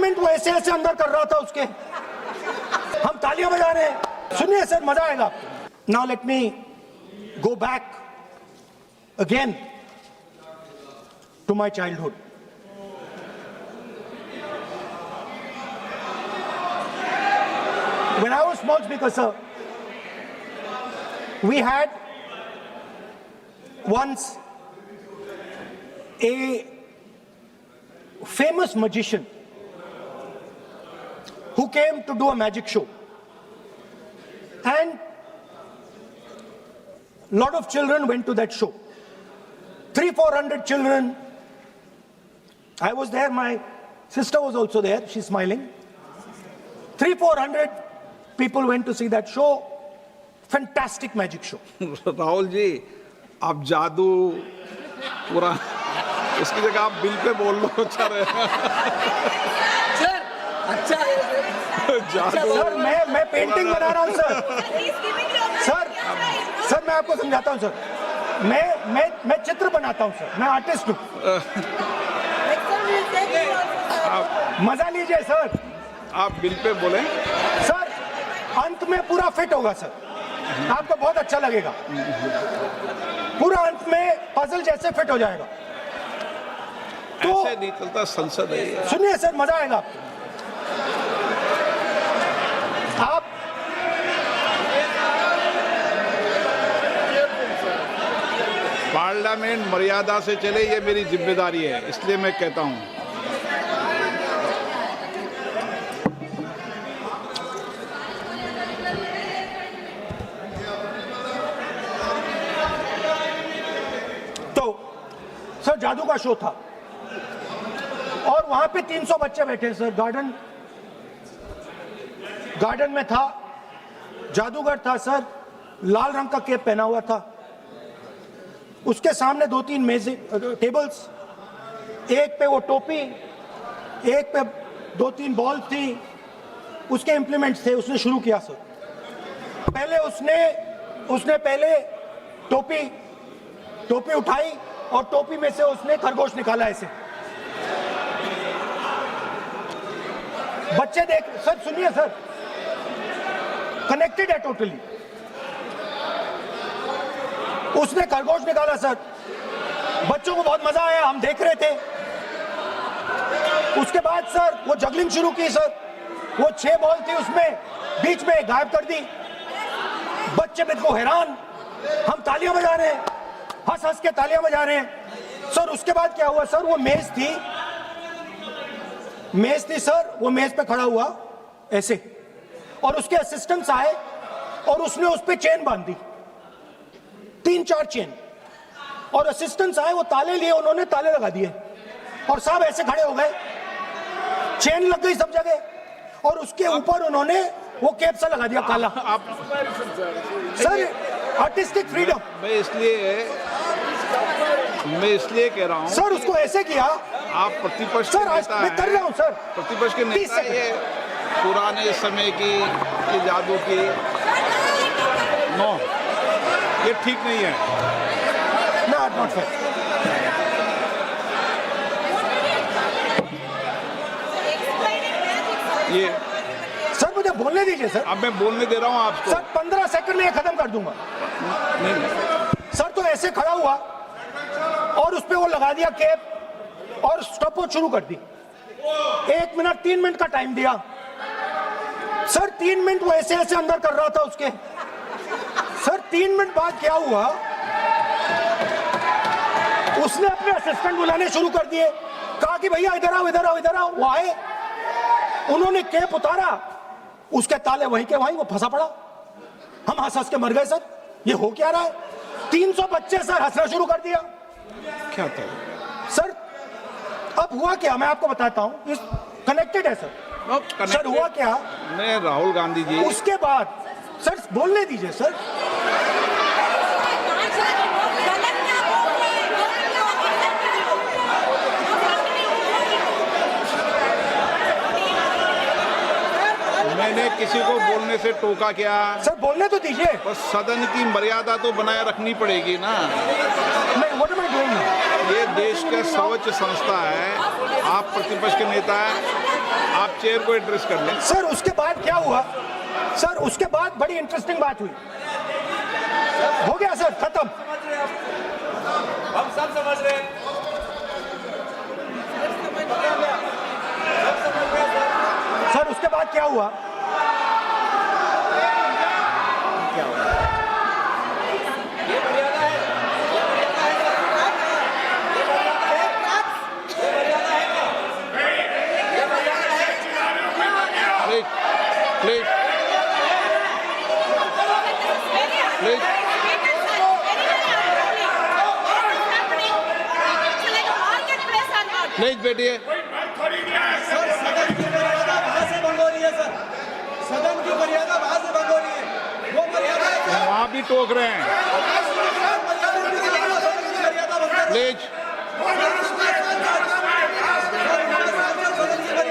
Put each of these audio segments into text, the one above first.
Minute वो ऐसे ऐसे अंदर कर रहा था उसके, हम तालियां बजा रहे हैं। सुनिए सर, मजा आएगा। Now let me go back again to my childhood. When I was small speaker, sir, we had once a famous magician who came to do a magic show, and a lot of children went to that show. 300-400 children. I was there, my sister was also there, she's smiling. 300-400 people went to see that show. Fantastic magic show. Rahul ji, आप जादू पूरा, उसकी जगह आप bill pay बोल लो, अच्छा रहेगा। Sir अच्छा है जादू। सर मैं पेंटिंग बना रहा हूँ सर। सर मैं आपको समझाता हूँ सर। मैं चित्र बनाता हूँ सर, मैं आर्टिस्ट हूँ। मजा लीजिए सर। आप बिल पे बोलें। सर अंत में पूरा फिट होगा सर, आपको बहुत अच्छा लगेगा। पूरा अंत में पजल जैसे फिट हो जाएगा। तो ऐसे नहीं चलता, संसद है ये। सुनिए सर, मजा आएगा आपको। आप पार्लियामेंट मर्यादा से चले, ये मेरी जिम्मेदारी है, इसलिए मैं कहता हूँ। सर जादू का शो था और वहां पे 300 बच्चे बैठे सर। गार्डन में था, जादूगर था सर, लाल रंग का कैप पहना हुआ था। उसके सामने 2-3 मेज़ें, टेबल्स, एक पे वो टोपी, एक पे 2-3 बॉल थी, उसके इंप्लीमेंट्स थे। उसने शुरू किया सर। पहले उसने पहले टोपी उठाई और टोपी में से उसने खरगोश निकाला ऐसे। बच्चे देख, सर सुनिए सर, कनेक्टेड है टोटली। उसने खरगोश निकाला सर, बच्चों को बहुत मजा आया, हम देख रहे थे। उसके बाद सर वो जगलिंग शुरू की सर। वो 6 बॉल थी, उसमें बीच में गायब कर दी। बच्चे बिल्कुल हैरान, हम तालियां बजा रहे हैं, हंस के तालियां बजा रहे हैं सर। उसके बाद क्या हुआ सर, वो मेज थी सर, वो मेज पे खड़ा हुआ ऐसे, और उसके असिस्टेंट्स आए और उसने उस पे चेन बांध दी, 3-4 चेन। और असिस्टेंट्स आए, वो ताले लिए, उन्होंने ताले लगा दिए और सब ऐसे खड़े हो गए। चेन लग गई सब जगह और उसके ऊपर उन्होंने वो कैप सा लगा दिया काला। Sir artistic freedom. मैं इसलिए कह रहा हूँ सर, उसको ऐसे किया। आप प्रतिपक्ष सर के आज नेता मैं कर रहा हूँ सर। प्रतिपक्ष के नेता, ये पुराने समय की ये जादू की नो, ये ठीक नहीं है। Not fair. ये सर मुझे बोलने दीजिए सर। अब मैं बोलने दे रहा हूँ आपको। सर 15 सेकंड में ये खत्म कर दूंगा। नहीं। सर तो ऐसे खड़ा हुआ और उस पे वो लगा दिया कैप और स्टॉपवॉच शुरू कर दी। 1 मिनट 3 मिनट का टाइम दिया सर। 3 मिनट वो ऐसे ऐसे अंदर कर रहा था उसके। सर 3 मिनट बाद क्या हुआ, उसने अपने असिस्टेंट बुलाने शुरू कर दिए। कहा कि भैया इधर आओ इधर आओ इधर आओ। वो आए, उन्होंने कैप उतारा, उसके ताले वहीं के वहीं, वो फंसा पड़ा। हम हंस के मर गए सर। ये हो क्या रहा है? 300 बच्चे सर हंसना शुरू कर दिया। क्या था सर? अब हुआ क्या मैं आपको बताता हूं, इस कनेक्टेड है सर। सर हुआ क्या, मैं राहुल गांधी जी, उसके बाद सर बोलने दीजिए सर। मैंने किसी को बोलने से टोका क्या? सर बोलने तो दीजिए। बस सदन की मर्यादा तो बनाए रखनी पड़ेगी ना। What am I doing now? ये देश का सर्वोच्च संस्था है, आप प्रतिपक्ष के नेता हैं, आप चेयर को एड्रेस कर लें। सर उसके बाद क्या हुआ सर, उसके बाद बड़ी इंटरेस्टिंग बात हुई। हो गया सर, खत्म। हम सब समझ रहे हैं। सर उसके बाद क्या हुआ? ये मर्यादा है, ये मर्यादा है, ये मर्यादा है, ये मर्यादा है, ये मर्यादा है। प्लीज प्लीज प्लीज प्लीज बैठिए। सर सदन की मर्यादा वहां से भंग हो रही है सर, सदन की मर्यादा वहां से भंग हो रही है, वो मर्यादा है। वहाँ भी टोक रहे हैं। प्लीज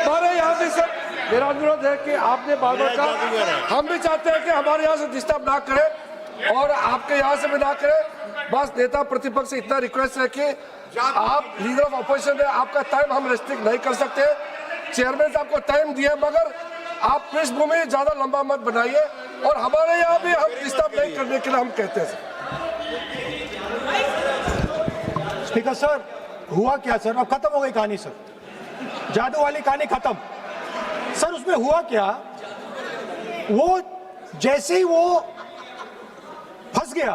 हमारे यहाँ भी सर मेरा अनुरोध है कि आपने बार बार कहा, हम भी चाहते हैं कि हमारे यहाँ से डिस्टर्ब ना करें और आपके यहाँ से भी ना करें। बस नेता प्रतिपक्ष से इतना रिक्वेस्ट है कि आप लीडर ऑफ अपोजिशन है, आपका टाइम हम रेस्ट्रिक्ट नहीं कर सकते। चेयरमैन साहब को टाइम दिया, मगर आप पृष्ठभूमि ज्यादा लंबा मत बनाइए और हमारे यहाँ भी हम डिस्टर्ब नहीं करने के लिए हम कहते हैं। स्पीकर सर, हुआ क्या सर? अब खत्म हो गई कहानी सर, जादू वाली कहानी खत्म। सर उसमें हुआ क्या, वो जैसे ही वो फंस गया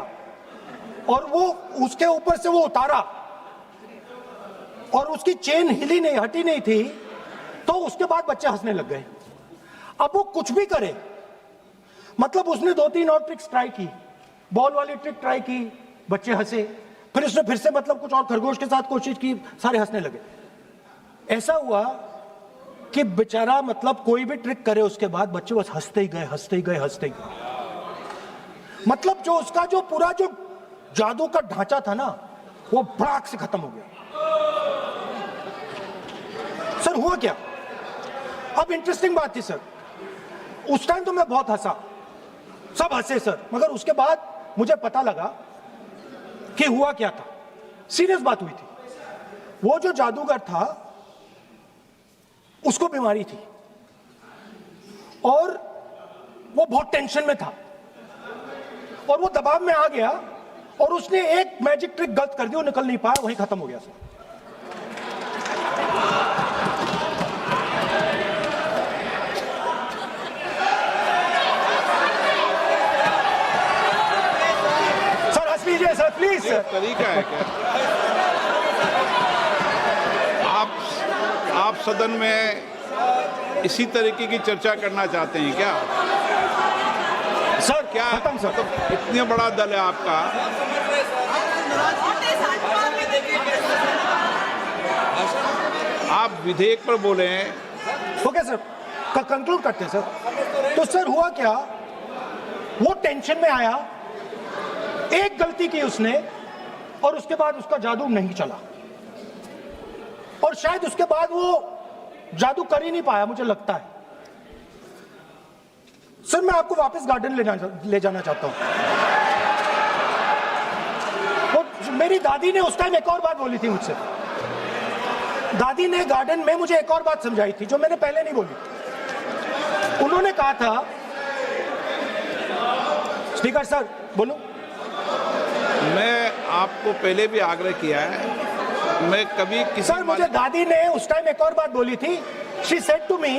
और वो उसके ऊपर से वो उतारा और उसकी चेन हिली नहीं, हटी नहीं थी, तो उसके बाद बच्चे हंसने लग गए। अब वो कुछ भी करे, मतलब उसने 2-3 और ट्रिक्स ट्राई की, बॉल वाली ट्रिक ट्राई की, बच्चे हंसे, फिर उसने फिर से मतलब कुछ और खरगोश के साथ कोशिश की, सारे हंसने लगे। ऐसा हुआ कि बेचारा मतलब कोई भी ट्रिक करे उसके बाद बच्चे बस हंसते ही गए, हंसते ही गए, हंसते ही गए। मतलब जो उसका जो पूरा जो जादू का ढांचा था ना, वो भड़ाक से खत्म हो गया। सर हुआ क्या, अब इंटरेस्टिंग बात थी सर, उस टाइम तो मैं बहुत हंसा, सब हंसे सर, मगर उसके बाद मुझे पता लगा कि हुआ क्या था। सीरियस बात हुई थी। वो जो जादूगर था उसको बीमारी थी और वो बहुत टेंशन में था और वो दबाव में आ गया और उसने एक मैजिक ट्रिक गलत कर दी, वो निकल नहीं पाया, वहीं खत्म हो गया सर। सर हंस लीजिए सर, प्लीज ये सर। तरीका है क्या? आप सदन में इसी तरीके की चर्चा करना चाहते हैं क्या? सर क्या खत्म सर। मतलब इतना बड़ा दल है आपका, आप विधेयक पर बोले हैं। ओके सर, कंक्लूड करते हैं सर। तो सर हुआ क्या, वो टेंशन में आया, एक गलती की उसने और उसके बाद उसका जादू नहीं चला और शायद उसके बाद वो जादू कर ही नहीं पाया, मुझे लगता है। सर मैं आपको वापस गार्डन ले जाना चाहता हूं। वो मेरी दादी ने उस टाइम एक और बात बोली थी मुझसे। दादी ने गार्डन में मुझे एक और बात समझाई थी जो मैंने पहले नहीं बोली। उन्होंने कहा था, स्पीकर सर बोलो। मैं आपको पहले भी आग्रह किया है, मैं कभी किसी सर मुझे दादी ने उस टाइम एक और बात बोली थी। She said to me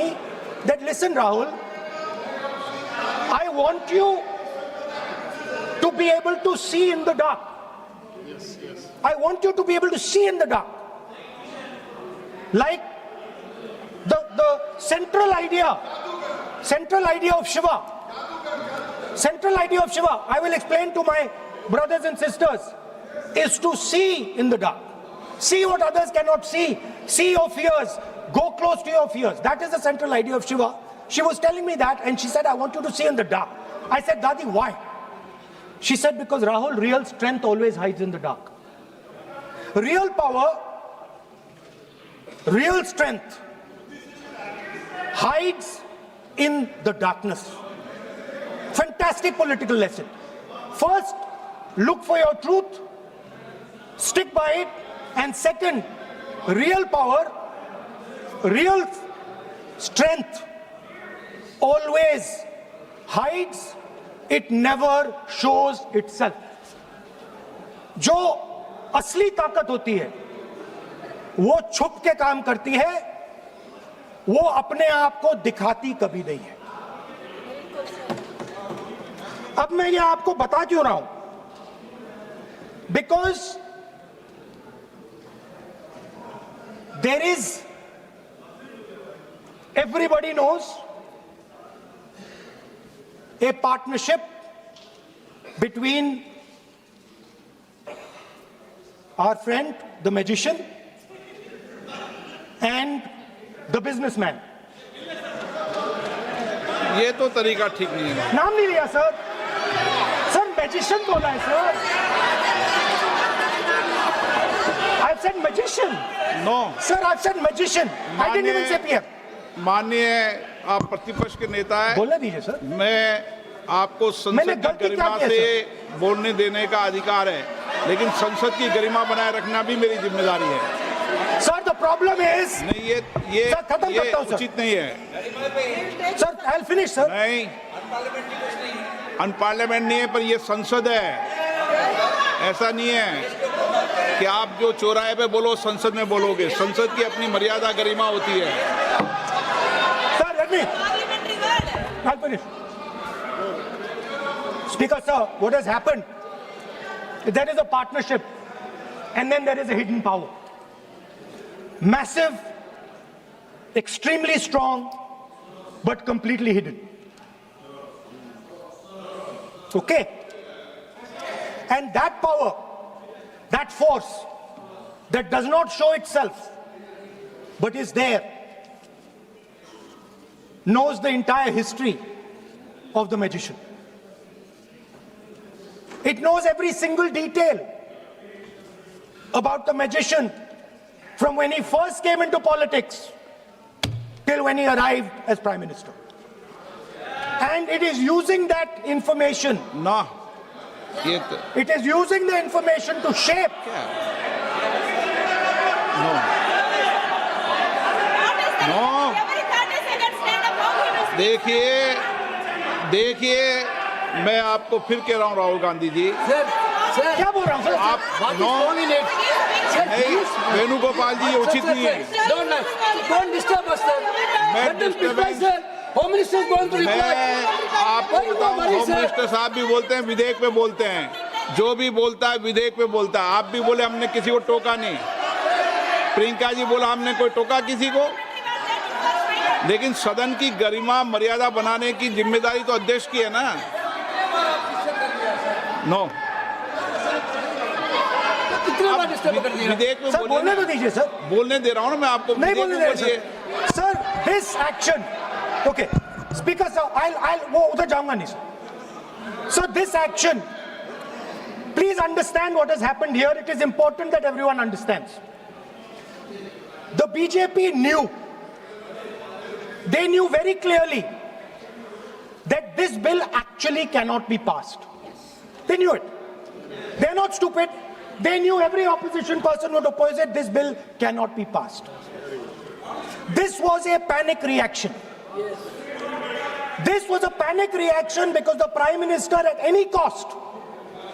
that listen Rahul, I want you to be able to see in the dark. I want you to be able to see in the dark. Like the central idea of Shiva. Central idea of Shiva, I will explain to my brothers and sisters, is to see in the dark. See what others cannot see. See your fears. Go close to your fears. That is the central idea of Shiva. She was telling me that and she said, I want you to see in the dark. I said, Dadi, why? She said, because Rahul, real strength always hides in the dark. Real power, real strength hides in the darkness. Fantastic political lesson. First, look for your truth, stick by it, and second, real power, real strength always hides, it never shows itself. जो असली ताकत होती है वो छुप के काम करती है, वो अपने आप को दिखाती कभी नहीं है। अब मैं ये आपको बता क्यों रहा हूं? Because there is, everybody knows, a partnership between our friend, the magician, and the businessman. ये तो तरीका ठीक नहीं है। नाम नहीं लिया सर, सर मैजिशियन बोला है sir. I've said magician. No, Sir, I've said magician. I didn't even say PM. माननीय आप प्रतिपक्ष के नेता हैं, बोलने दीजिए सर। मैं आपको मैंने संसद की गलती क्या गरिमा की है, से बोलने देने का अधिकार है, लेकिन संसद की गरिमा बनाए रखना भी मेरी जिम्मेदारी है। Sir, the problem is, नहीं, ये सर, खत्म ये करता हूं, सर। उचित नहीं है। sir, I'll finish, sir. नहीं, अनपार्लियामेंट नहीं है, पर ये संसद है। ऐसा नहीं है कि आप जो चौराहे पे बोलो संसद में बोलोगे। संसद की अपनी मर्यादा गरिमा होती है। Sir, let me. I'll finish. Speaker, sir, what has happened? There is a partnership, and then there is a hidden power. Massive, extremely strong, but completely hidden. Okay? And that power, that force, that does not show itself, but is there, knows the entire history of the magician. It knows every single detail about the magician from when he first came into politics till when he arrived as Prime Minister. And it is using that information, ना, ये तो it is using the information to shape. No, no, देखिए, मैं आपको फिर कह रहा हूँ राहुल गांधी जी, क्या बोल रहा हूँ सर? आप नो, नहीं, वेणुगोपाल जी, ये उचित नहीं है। Don't disturb us, sir. मैं Let them reply, disturbance- sir. Home Minister is going to reply. मैं आपको Why you बताऊं, worry, होम sir? मिनिस्टर साहब भी बोलते हैं, विधेयक पे बोलते हैं। जो भी बोलता है विधेयक पे बोलता है। आप भी बोले हमने किसी को टोका नहीं। प्रियंका जी बोला हमने कोई टोका किसी को, लेकिन सदन की गरिमा मर्यादा बनाने की जिम्मेदारी तो अध्यक्ष की है ना। नो, कितने बार disturb कर दिया? विधेयक में सर बोलिए बोलने ना। तो दीजिए सर। बोलने दे रहा हूँ ना मैं आपको। नहीं विधेयक बोलने में दे रहे बोलिए। Sir. Sir, this action, okay, Speaker sir, I'll वो उधर जाऊंगा नहीं sir. So this action, please understand what has happened here. It is important that everyone understands. The BJP knew, they knew very clearly that this bill actually cannot be passed. They knew it. They're not stupid. They knew every opposition person would oppose it. This bill cannot be passed. This was a panic reaction. This was a panic reaction because the Prime Minister at any cost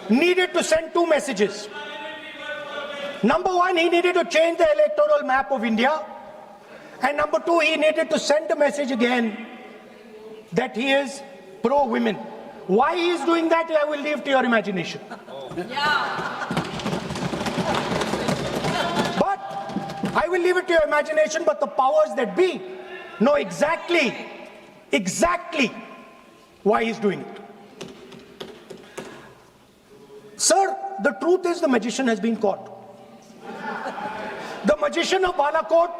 needed to send two messages. Number one, he needed to change the electoral map of India. And number two, he needed to send a message again that he is pro-women. Why he is doing that, I will leave to your imagination. But I will leave it to your imagination, but the powers that be know exactly why he's doing it. Sir, the truth is the magician has been caught. The magician of Balakot,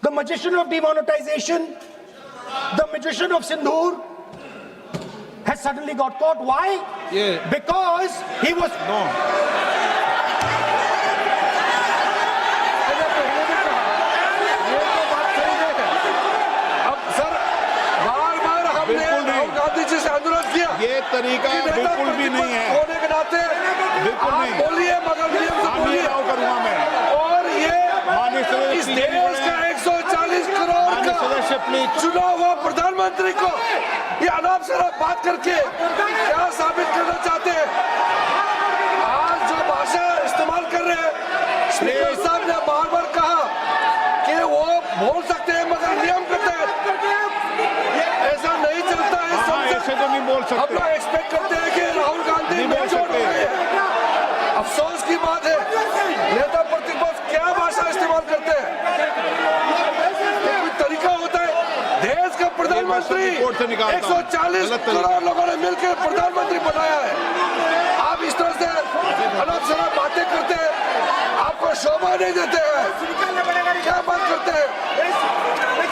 the magician of demonetization, the magician of Sindhur has suddenly got caught. Why? Yeah. Because he was... no, ये तो बात सही है। अब sir बार-बार हमने बिल्कुल नहीं। राहुल गांधी जी से अनुरोध किया ये तरीका कि नेता बिल्कुल भी नहीं प्रतिपक्ष है। होने के नाते बिल्कुल आप नहीं। बोलिए, मगर नियम से हम ये बोलिए। राव करूंगा मैं। और ये माननीय सर, इस चीजें देश नहीं का बने। 140 140 करोड़ माननीय का सदस्य प्लीज। चुना हुआ प्रधानमंत्री को ये अनाप शनाप बात करके क्या साबित करना चाहते हैं? आज जो भाषा इस्तेमाल कर रहे हैं, स्पीकर साहब ने बार बार कहा कि वो बोल सकते हैं मगर नियम के तहत ऐसा नहीं चलता है। हाँ, ऐसे तो नहीं बोल हम सकते। लोग एक्सपेक्ट करते हैं कि राहुल गांधी नहीं बोल मेच्योर हो सकते। गए हैं। अफसोस की बात है नेता प्रतिपक्ष क्या भाषा इस्तेमाल करते हैं। कोई तरीका होता है? देश का प्रधानमंत्री रिपोर्ट से निकालता हूं। 140 गलत तरीका। करोड़ लोगों ने मिलकर प्रधानमंत्री बनाया है। आप इस तरह से अनाप शनाप बातें करते हैं, आपको शोभा नहीं देते हैं। क्या बात करते हैं?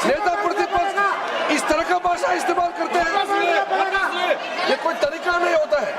नेता प्रतिपक्ष इस तरह का भाषा इस्तेमाल करते हैं, ये कोई तरीका नहीं होता है।